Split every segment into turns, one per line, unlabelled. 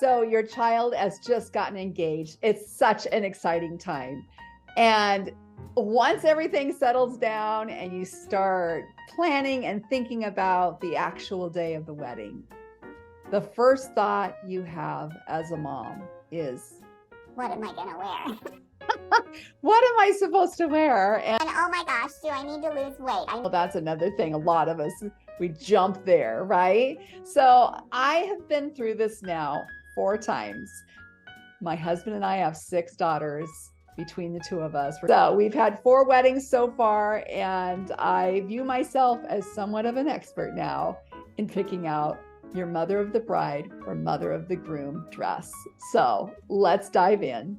So your child has just gotten engaged. It's such an exciting time. And once everything settles down and you start planning and thinking about the actual day of the wedding, the first thought you have as a mom is,
what am I gonna wear?
what am I supposed to wear?
And oh my gosh, do I need to lose weight?
Well, that's another thing. A lot of us, we jump there, right? So I have been through this now 4 times. My husband and I have 6 daughters between the 2 of us. So we've had 4 weddings so far, and I view myself as somewhat of an expert now in picking out your mother of the bride or mother of the groom dress. So let's dive in.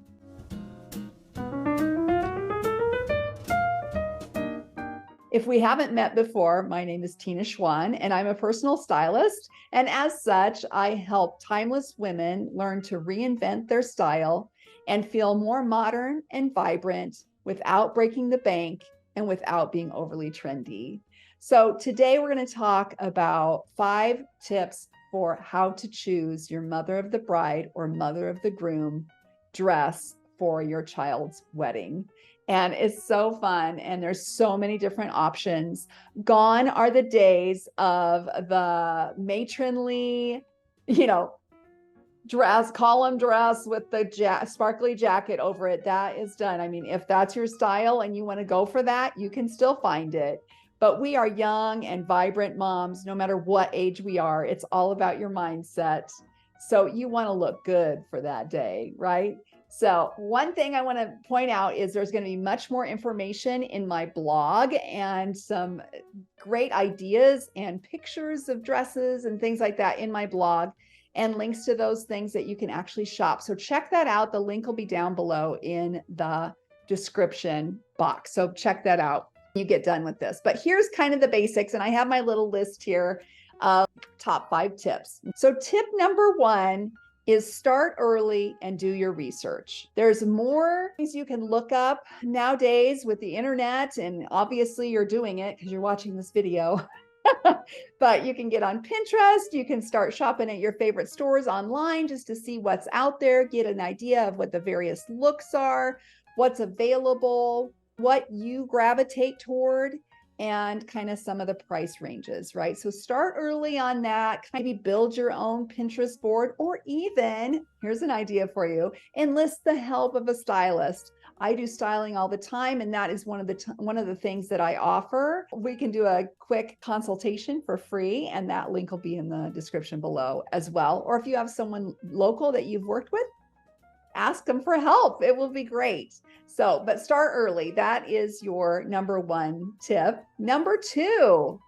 If we haven't met before, my name is Tina Schwan, and I'm a personal stylist. And as such, I help timeless women learn to reinvent their style and feel more modern and vibrant without breaking the bank and without being overly trendy. So today we're going to talk about 5 tips for how to choose your mother of the bride or mother of the groom dress for your child's wedding. And it's so fun. And there's so many different options. Gone are the days of the matronly, dress, column dress with the sparkly jacket over it. That is done. I mean, if that's your style and you want to go for that, you can still find it. But we are young and vibrant moms, no matter what age we are. It's all about your mindset. So you want to look good for that day, right? So one thing I want to point out is there's going to be much more information in my blog and some great ideas and pictures of dresses and things like that in my blog, and links to those things that you can actually shop. So check that out. The link will be down below in the description box. So check that out when you get done with this. But here's kind of the basics. And I have my little list here of top 5 tips. So tip number 1 is start early and do your research. There's more things you can look up nowadays with the internet, and obviously you're doing it because you're watching this video. But you can get on Pinterest, you can start shopping at your favorite stores online just to see what's out there, get an idea of what the various looks are, what's available, what you gravitate toward, and kind of some of the price ranges, right? So start early on that, maybe build your own Pinterest board, or even, here's an idea for you, enlist the help of a stylist. I do styling all the time, and that is one of the things that I offer. We can do a quick consultation for free, and that link will be in the description below as well. Or if you have someone local that you've worked with, ask them for help. It will be great. So, but start early. That is your number 1 tip. Number 2,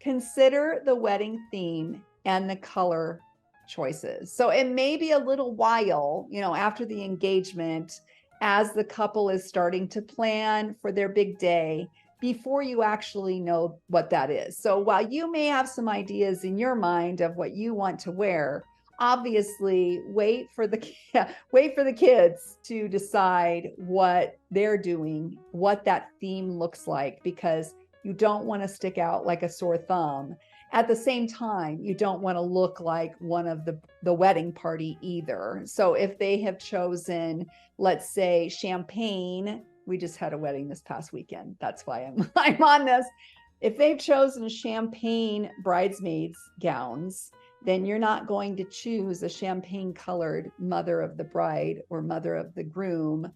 consider the wedding theme and the color choices. So it may be a little while, after the engagement, as the couple is starting to plan for their big day, before you actually know what that is. So while you may have some ideas in your mind of what you want to wear, obviously wait for the kids to decide what they're doing, what that theme looks like, because you don't want to stick out like a sore thumb. At the same time, you don't want to look like one of the wedding party either. So if they have chosen, let's say, champagne, we just had a wedding this past weekend. That's why I'm on this. If they've chosen champagne bridesmaids gowns, then you're not going to choose a champagne colored mother of the bride or mother of the groom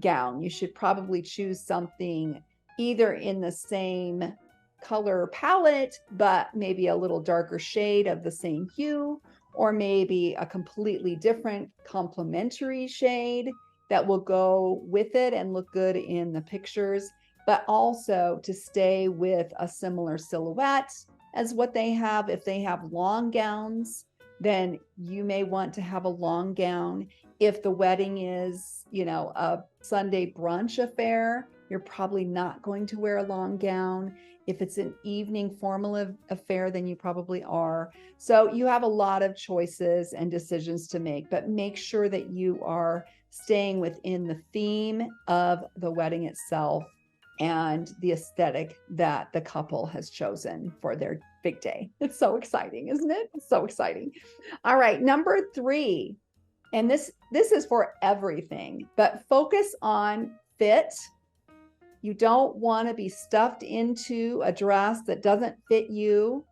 gown. You should probably choose something either in the same color palette, but maybe a little darker shade of the same hue, or maybe a completely different complementary shade that will go with it and look good in the pictures, but also to stay with a similar silhouette as what they have. If they have long gowns, then you may want to have a long gown. If the wedding is, a Sunday brunch affair, you're probably not going to wear a long gown. If it's an evening formal affair, then you probably are. So you have a lot of choices and decisions to make, but make sure that you are staying within the theme of the wedding itself and the aesthetic that the couple has chosen for their big day. It's so exciting, isn't it? It's so exciting. All right, number 3, and this is for everything, but focus on fit. You don't want to be stuffed into a dress that doesn't fit you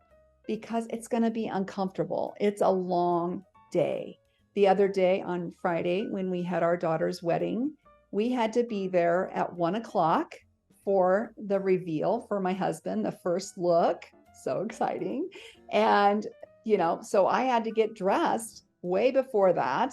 because it's going to be uncomfortable. It's a long day. The other day on Friday, when we had our daughter's wedding, we had to be there at 1:00 for the reveal for my husband, the first look. So exciting. And, so I had to get dressed way before that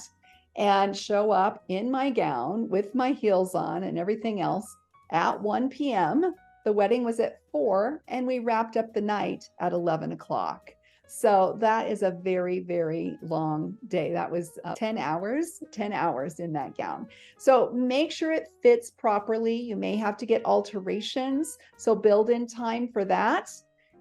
and show up in my gown with my heels on and everything else at 1 p.m. The wedding was at 4, and we wrapped up the night at 11:00. So that is a very, very long day. That was 10 hours in that gown. So make sure it fits properly. You may have to get alterations. So build in time for that.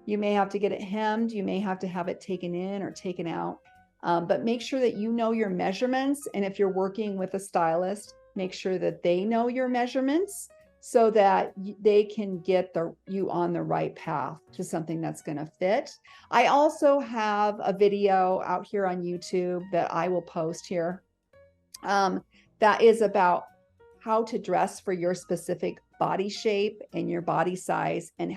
You may have to get it hemmed. You may have to have it taken in or taken out. But make sure that you know your measurements. And if you're working with a stylist, make sure that they know your measurements so that they can get you on the right path to something that's going to fit. I also have a video out here on YouTube that I will post here that is about how to dress for your specific body shape and your body size, and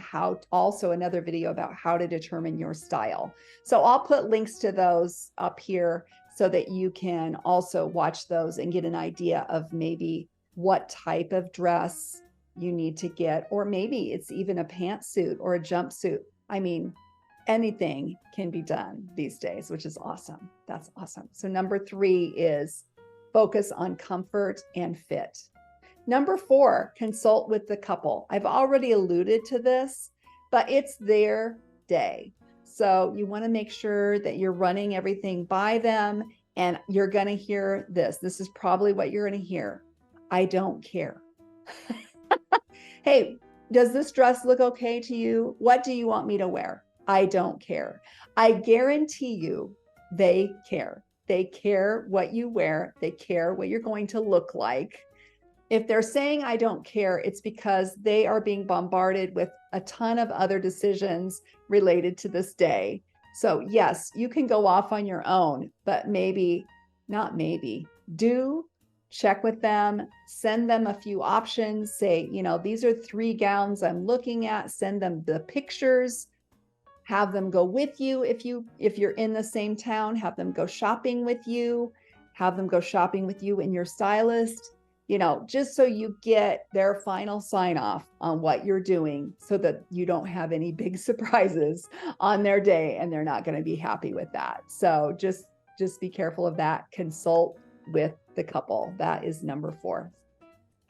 also another video about how to determine your style. So I'll put links to those up here so that you can also watch those and get an idea of maybe what type of dress you need to get, or maybe it's even a pantsuit or a jumpsuit. I mean, anything can be done these days, which is awesome. That's awesome. So number 3 is focus on comfort and fit. Number 4, consult with the couple. I've already alluded to this, but it's their day. So you want to make sure that you're running everything by them, and you're going to hear this. This is probably what you're going to hear. I don't care. Hey, does this dress look okay to you? What do you want me to wear? I don't care. I guarantee you they care. They care what you wear. They care what you're going to look like. If they're saying I don't care, it's because they are being bombarded with a ton of other decisions related to this day. So yes, you can go off on your own, but do check with them, send them a few options, say, these are 3 gowns I'm looking at, send them the pictures, have them go with you. If you're in the same town, have them go shopping with you, and your stylist, just so you get their final sign off on what you're doing so that you don't have any big surprises on their day and they're not going to be happy with that. So just be careful of that. Consult with the couple. That is number 4.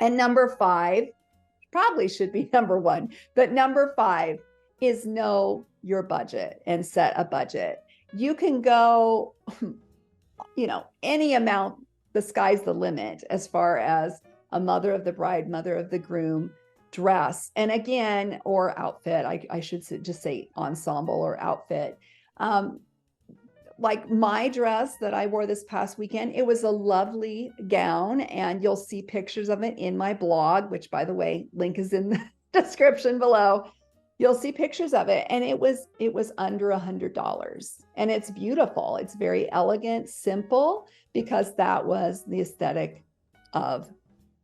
And number 5 probably should be number 1, but number 5 is know your budget and set a budget. You can go, any amount. The sky's the limit as far as a mother of the bride, mother of the groom dress. And again, or outfit, I should just say ensemble or outfit. Like my dress that I wore this past weekend, it was a lovely gown, and you'll see pictures of it in my blog, which, by the way, link is in the description below. You'll see pictures of it, and it was under $100, and it's beautiful. It's very elegant, simple, because that was the aesthetic of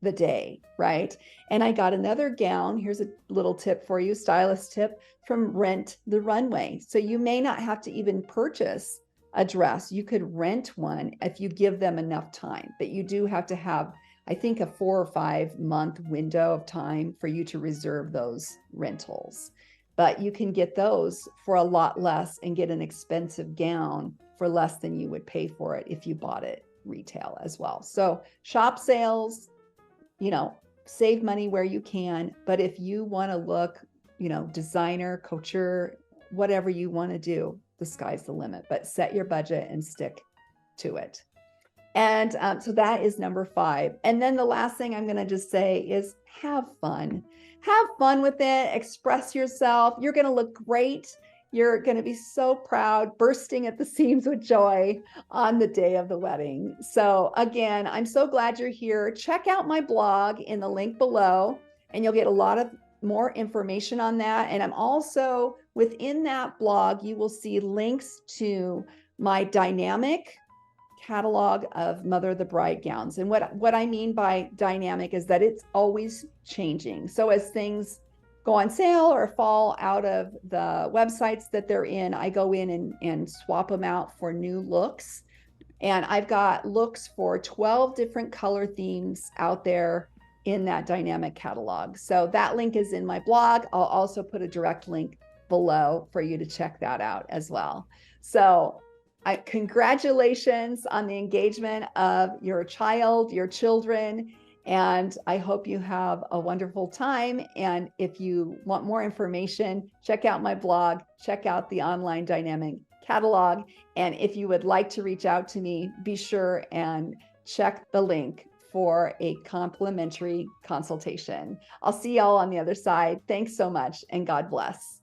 the day, right? And I got another gown. Here's a little tip for you, stylist tip, from Rent the Runway. So you may not have to even purchase a dress. You could rent one if you give them enough time, but you do have to have, I think, a 4 or 5 month window of time for you to reserve those rentals. But you can get those for a lot less and get an expensive gown for less than you would pay for it if you bought it retail as well. So shop sales, save money where you can. But if you want to look, designer, couture, whatever you want to do, the sky's the limit. But set your budget and stick to it. And so that is number 5. And then the last thing I'm going to just say is have fun. Have fun with it. Express yourself. You're going to look great. You're going to be so proud, bursting at the seams with joy on the day of the wedding. So again, I'm so glad you're here. Check out my blog in the link below, and you'll get a lot of more information on that. And I'm also within that blog, you will see links to my dynamic catalog of Mother of the Bride gowns. And what I mean by dynamic is that it's always changing. So as things go on sale or fall out of the websites that they're in, I go in and swap them out for new looks. And I've got looks for 12 different color themes out there in that dynamic catalog. So that link is in my blog. I'll also put a direct link below for you to check that out as well. So congratulations on the engagement of your child, your children, and I hope you have a wonderful time. And if you want more information, check out my blog, check out the online dynamic catalog. And if you would like to reach out to me, be sure and check the link for a complimentary consultation. I'll see y'all on the other side. Thanks so much, and God bless.